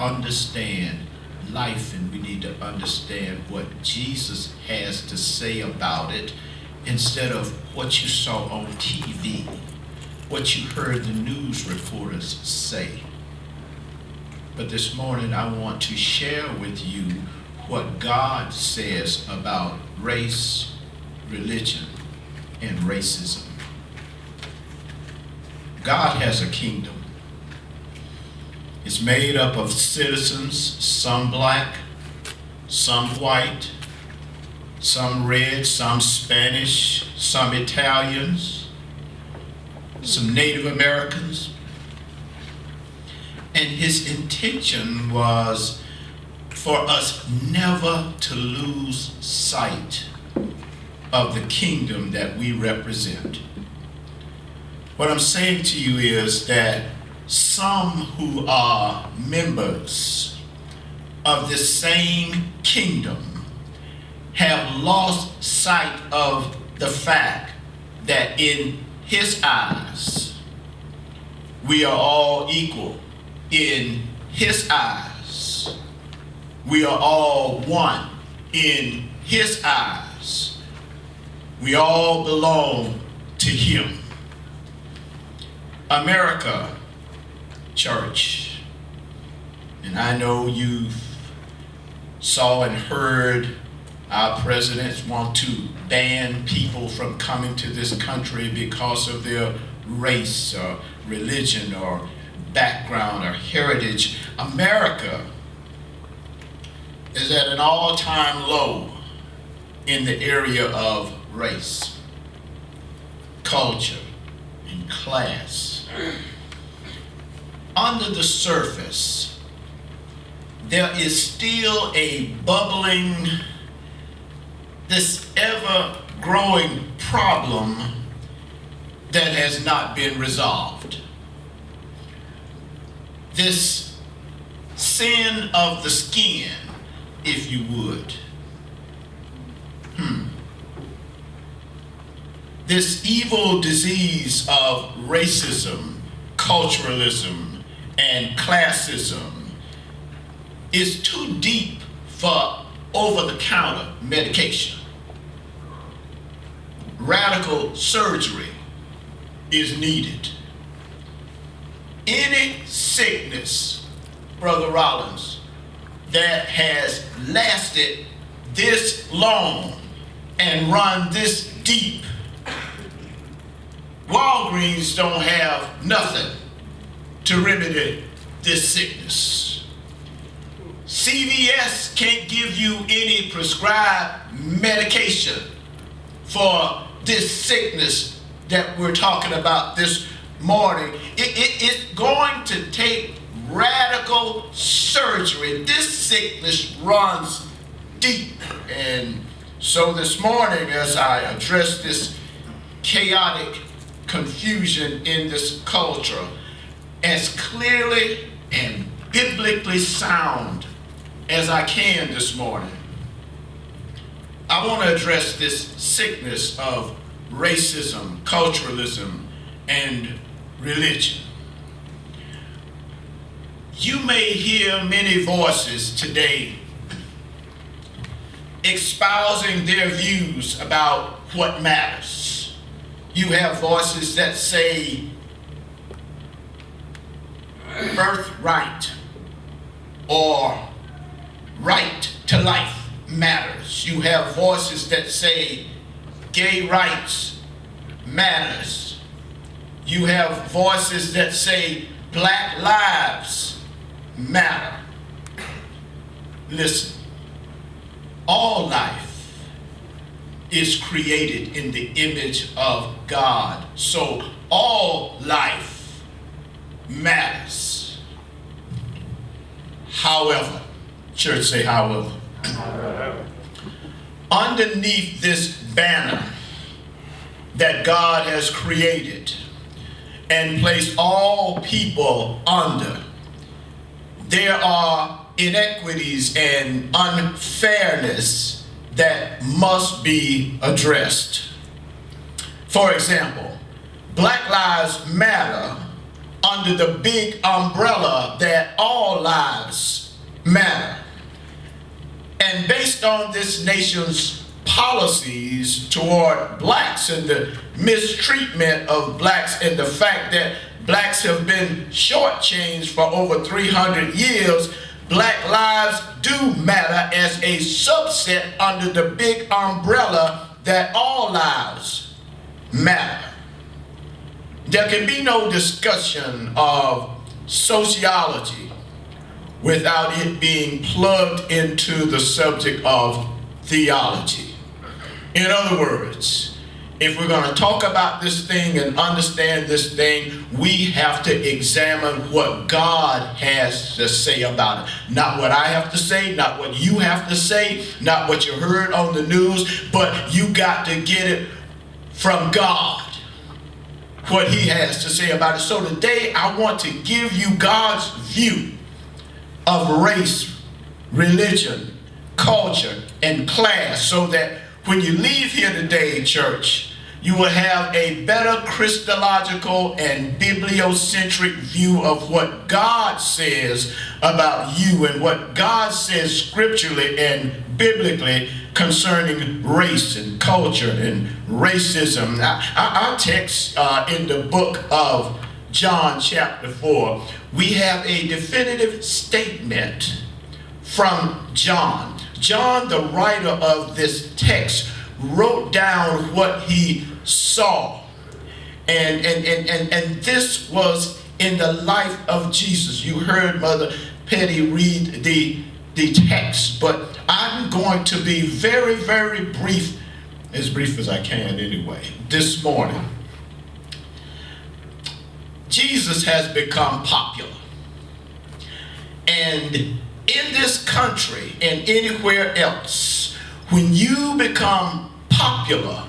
understand life, and we need to understand what Jesus has to say about it instead of what you saw on TV, what you heard the news reporters say. But this morning I want to share with you what God says about race, religion, and racism. God has a kingdom. It's made up of citizens, some black, some white, some red, some Spanish, some Italians, some Native Americans. And his intention was for us never to lose sight of the kingdom that we represent. What I'm saying to you is that some who are members of this same kingdom have lost sight of the fact that in his eyes, we are all equal. In his eyes, we are all one. In his eyes, we all belong to him. America, church, and I know you've saw and heard our presidents want to ban people from coming to this country because of their race or religion or background or heritage. America is at an all-time low in the area of race, culture, and class. Under the surface, there is still a bubbling, this ever-growing problem that has not been resolved. This sin of the skin, if you would. This evil disease of racism, culturalism, and classism is too deep for over-the-counter medication. Radical surgery is needed. Any sickness, Brother Rollins, that has lasted this long and run this deep, Walgreens don't have nothing to remedy this sickness. CVS can't give you any prescribed medication for this sickness that we're talking about this morning. It's going to take radical surgery. This sickness runs deep. And so this morning, as I address this chaotic confusion in this culture, as clearly and biblically sound as I can this morning, I want to address this sickness of racism, culturalism, and religion. You may hear many voices today espousing their views about what matters. You have voices that say birthright or right to life matters. You have voices that say gay rights matters. You have voices that say black lives matter. Listen, all life is created in the image of God. So all life matters. However, church say however. Underneath this banner that God has created and placed all people under, there are inequities and unfairness that must be addressed. For example, Black Lives Matter under the big umbrella that all lives matter. And based on this nation's policies toward blacks and the mistreatment of blacks and the fact that blacks have been shortchanged for over 300 years, black lives do matter as a subset under the big umbrella that all lives matter. There can be no discussion of sociology without it being plugged into the subject of theology. In other words, if we're going to talk about this thing and understand this thing, we have to examine what God has to say about it. Not what I have to say, not what you have to say, not what you heard on the news, but you got to get it from God, what he has to say about it. So today I want to give you God's view of race, religion, culture, and class, so that when you leave here today, church, you will have a better Christological and bibliocentric view of what God says about you and what God says scripturally and biblically concerning race and culture and racism. Our text in the book of John chapter 4, we have a definitive statement from John. John, the writer of this text, wrote down what he saw. And this was in the life of Jesus. You heard Mother Petty read the text, but I'm going to be very, very brief as I can anyway, this morning. Jesus has become popular. And in this country and anywhere else, when you become popular,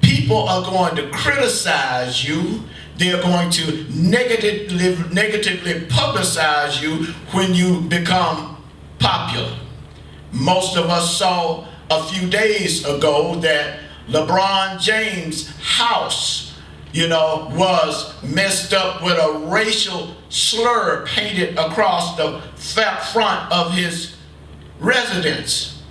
people are going to criticize you. They're going to negatively publicize you when you become popular. Most of us saw a few days ago that LeBron James' house, was messed up with a racial slur painted across the front of his residence.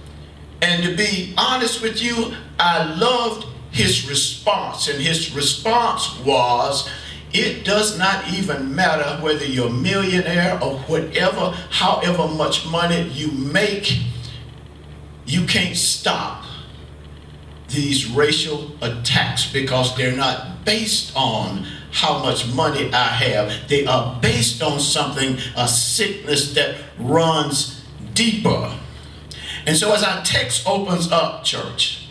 And to be honest with you, I loved his response. And his response was, it does not even matter whether you're a millionaire or whatever, however much money you make, you can't stop these racial attacks because they're not based on how much money I have. They are based on something, a sickness that runs deeper. And so as our text opens up, church,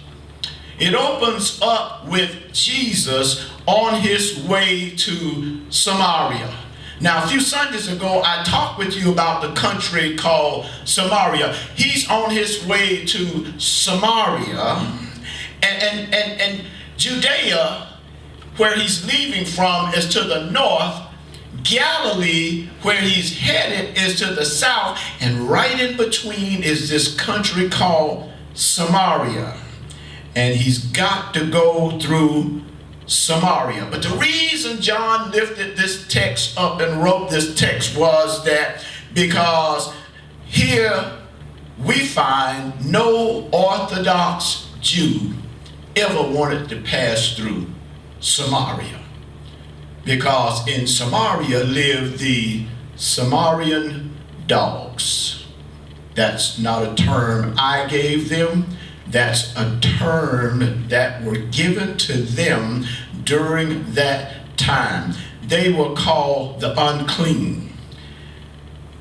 it opens up with Jesus on his way to Samaria. Now, a few Sundays ago, I talked with you about the country called Samaria. He's on his way to Samaria, and Judea, where he's leaving from, is to the north. Galilee, where he's headed, is to the south, and right in between is this country called Samaria. And he's got to go through Samaria. But the reason John lifted this text up and wrote this text was that because here we find no Orthodox Jew ever wanted to pass through Samaria. Because in Samaria lived the Samaritan dogs. That's not a term I gave them. That's a term that were given to them during that time. They were called the unclean.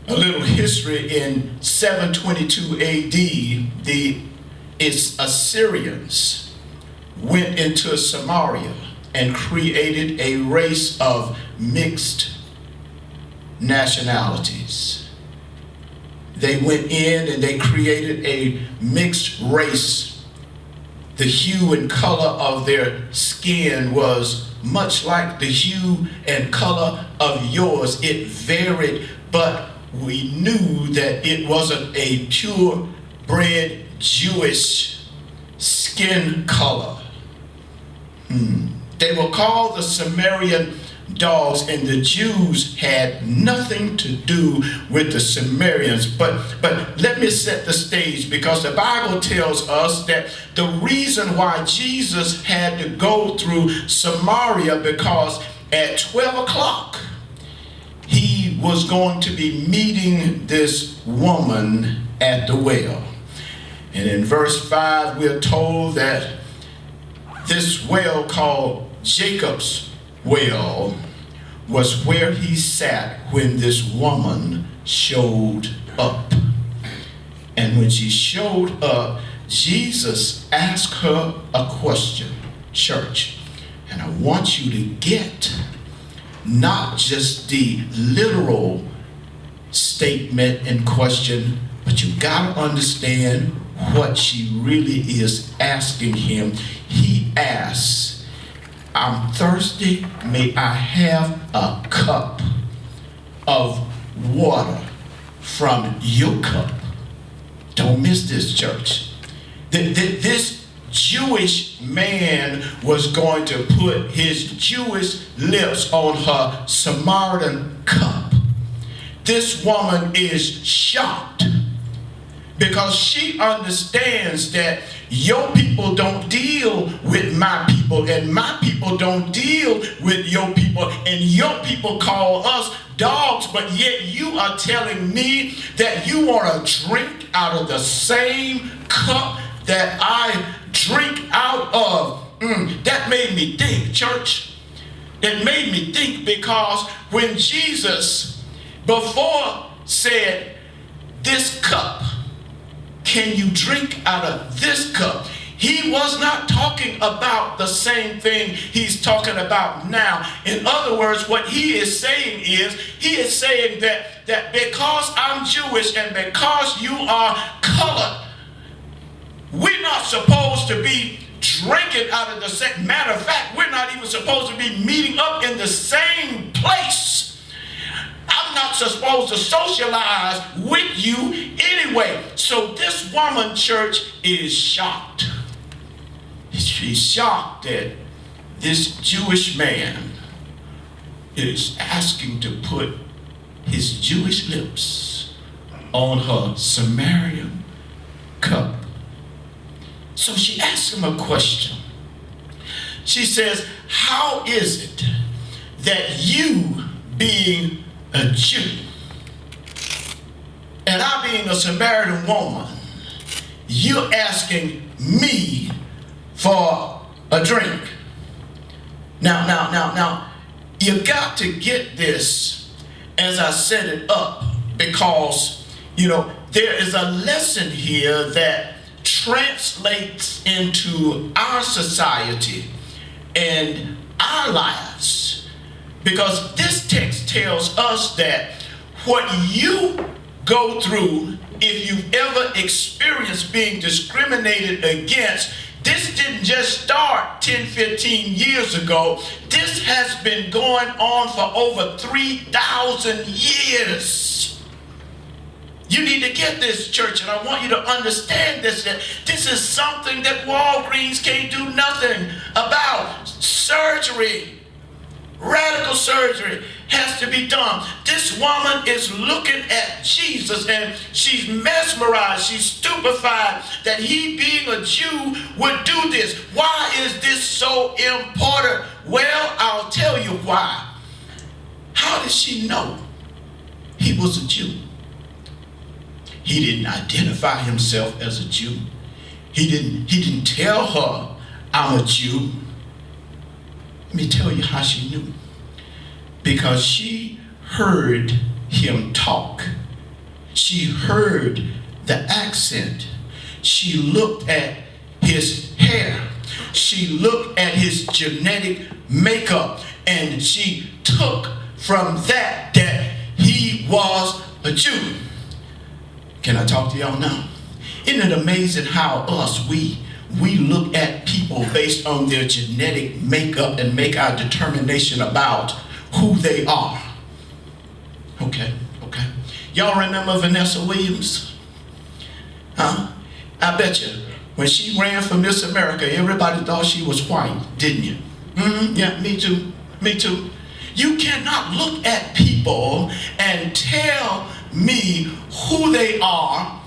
A little history: in 722 AD, the Assyrians went into Samaria and created a race of mixed nationalities. They went in and they created a mixed race. The hue and color of their skin was much like the hue and color of yours. It varied, but we knew that it wasn't a purebred Jewish skin color. They were called the Sumerian dogs, and the Jews had nothing to do with the Samaritans. But let me set the stage, because the Bible tells us that the reason why Jesus had to go through Samaria, because at 12 o'clock he was going to be meeting this woman at the well. And in verse 5 we're told that this well, called Jacob's well, was where he sat when this woman showed up. And when she showed up, Jesus asked her a question, church. And I want you to get not just the literal statement in question, but you got to understand what she really is asking him. He asks, I'm thirsty, may I have a cup of water from your cup? Don't miss this, church. This Jewish man was going to put his Jewish lips on her Samaritan cup. This woman is shocked, because she understands that your people don't deal with my people, and my people don't deal with your people, and your people call us dogs, but yet you are telling me that you want to drink out of the same cup that I drink out of. That made me think, church. It made me think, because when Jesus before said, this cup, can you drink out of this cup? He was not talking about the same thing he's talking about now. In other words, what he is saying that because I'm Jewish and because you are colored, we're not supposed to be drinking out of the same. Matter of fact, we're not even supposed to be meeting up in the same place. I'm not supposed to socialize with you anyway. So this woman, church, is shocked. She's shocked that this Jewish man is asking to put his Jewish lips on her Samaritan cup. So she asks him a question. She says, how is it that you, being a Jew, and I being a Samaritan woman, you're asking me for a drink? Now, you got to get this as I set it up, because, there is a lesson here that translates into our society and our lives. Because this text tells us that what you go through, if you've ever experienced being discriminated against, this didn't just start 10, 15 years ago. This has been going on for over 3,000 years. You need to get this, church, and I want you to understand this, that this is something that Walgreens can't do nothing about. Surgery. Radical surgery has to be done. This woman is looking at Jesus and she's mesmerized, she's stupefied that he, being a Jew, would do this. Why is this so important? Well, I'll tell you why. How did she know he was a Jew? He didn't identify himself as a Jew. He didn't tell her, I'm a Jew. Let me tell you how she knew. Because she heard him talk. She heard the accent. She looked at his hair. She looked at his genetic makeup. And she took from that he was a Jew. Can I talk to y'all now? Isn't it amazing how we look at people based on their genetic makeup and make our determination about who they are? Okay. Y'all remember Vanessa Williams? Huh? I bet you, when she ran for Miss America, everybody thought she was white, didn't you? Yeah, me too. You cannot look at people and tell me who they are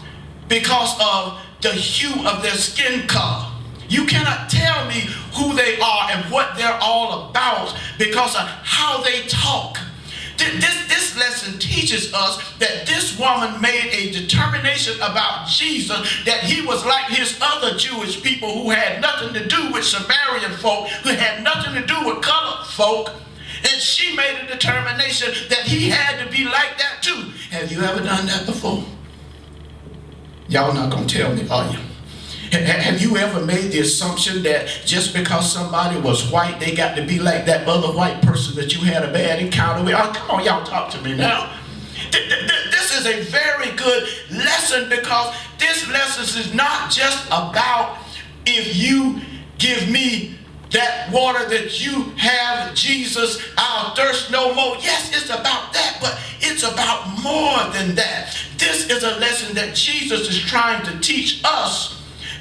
because of the hue of their skin color. You cannot tell me who they are and what they're all about because of how they talk. This lesson teaches us that this woman made a determination about Jesus, that he was like his other Jewish people who had nothing to do with Samaritan folk, who had nothing to do with colored folk. And she made a determination that he had to be like that too. Have you ever done that before? Y'all not going to tell me, are you? Have you ever made the assumption that just because somebody was white, they got to be like that other white person that you had a bad encounter with? Oh, come on, y'all talk to me now. This is a very good lesson, because this lesson is not just about if you give me that water that you have, Jesus, I'll thirst no more. Yes, it's about that, but it's about more than that. This is a lesson that Jesus is trying to teach us,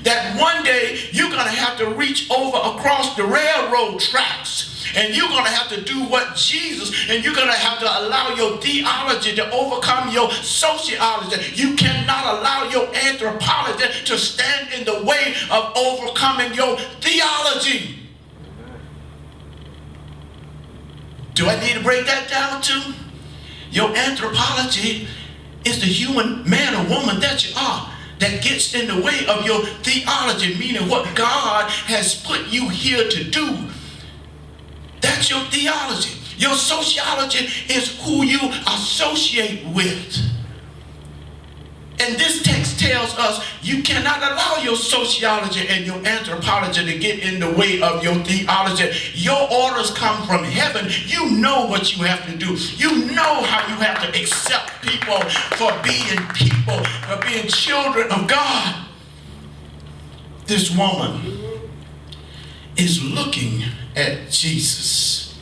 that one day you're going to have to reach over across the railroad tracks, and you're going to have to do what Jesus, and you're going to have to allow your theology to overcome your sociology. You cannot allow your anthropology to stand in the way of overcoming your theology. Do I need to break that down too? Your anthropology is the human man or woman that you are, that gets in the way of your theology, meaning what God has put you here to do. That's your theology. Your sociology is who you associate with. And this text tells us you cannot allow your sociology and your anthropology to get in the way of your theology. Your orders come from heaven. You know what you have to do. You know how you have to accept people, for being children of God. This woman is looking at Jesus.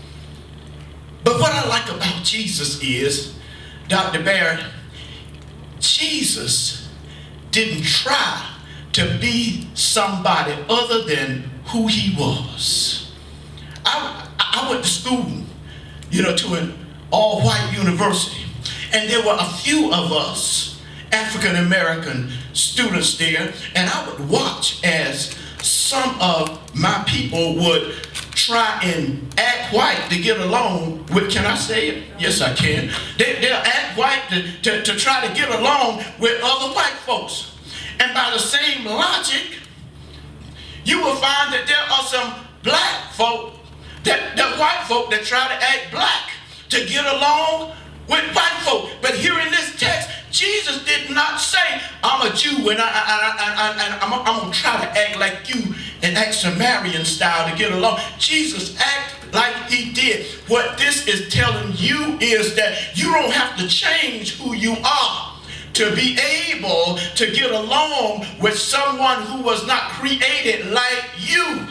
But what I like about Jesus is, Dr. Barrett, Jesus didn't try to be somebody other than who he was. I went to school, to an all-white university, and there were a few of us African-American students there, and I would watch as some of my people would try and act white to get along with, can I say it? Yes, I can. They'll act white to try to get along with other white folks. And by the same logic, you will find that there are some black folk, that white folk that try to act black to get along with white folk. But here in this text, Jesus did not say, I'm a Jew and I'm going to try to act like you and act Samaritan style to get along. Jesus acted like he did. What this is telling you is that you don't have to change who you are to be able to get along with someone who was not created like you.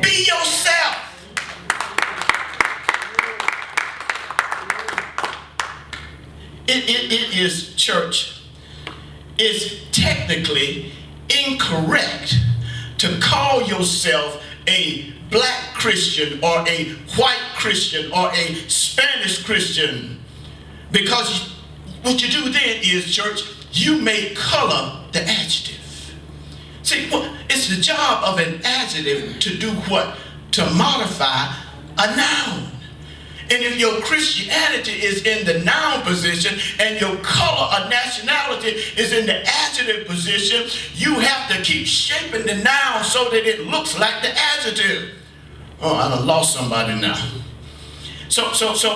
Be yourself. It is, church, it's technically incorrect to call yourself a black Christian or a white Christian or a Spanish Christian, because what you do then is, church, you may color the adjective. See, it's the job of an adjective to do what? To modify a noun. And if your Christianity is in the noun position and your color or nationality is in the adjective position, you have to keep shaping the noun so that it looks like the adjective. Oh, I done lost somebody now. So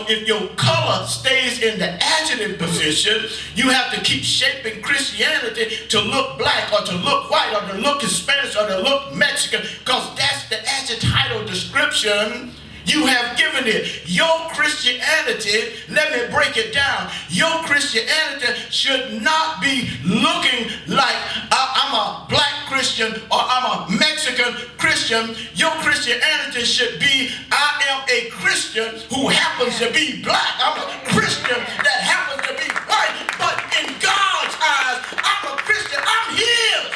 if your color stays in the adjective position, you have to keep shaping Christianity to look black or to look white or to look Hispanic or to look Mexican, because that's the adjectival description you have given it. Your Christianity, let me break it down. Your Christianity should not be looking like I'm a black Christian or I'm a Mexican Christian. Your Christianity should be, I am a Christian who happens to be black. I'm a Christian that happens to be white. But in God's eyes, I'm a Christian. I'm his.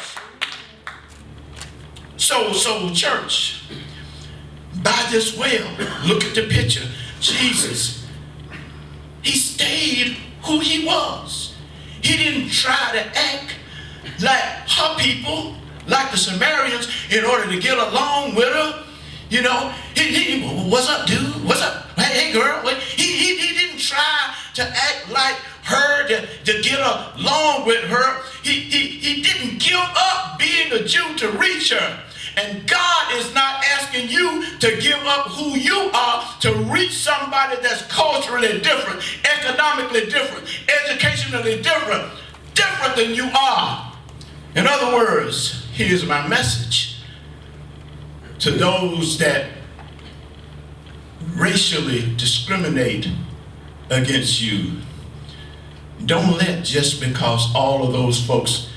So church, by this well, look at the picture. Jesus, he stayed who he was. He didn't try to act like her people, like the Samaritans, in order to get along with her. You know, he what's up, dude? What's up? Hey, girl. He didn't try to act like her to get along with her. He didn't give up being a Jew to reach her. And God is not asking you to give up who you are to reach somebody that's culturally different, economically different, educationally different than you are. In other words, here's my message to those that racially discriminate against you. Don't let just because all of those folks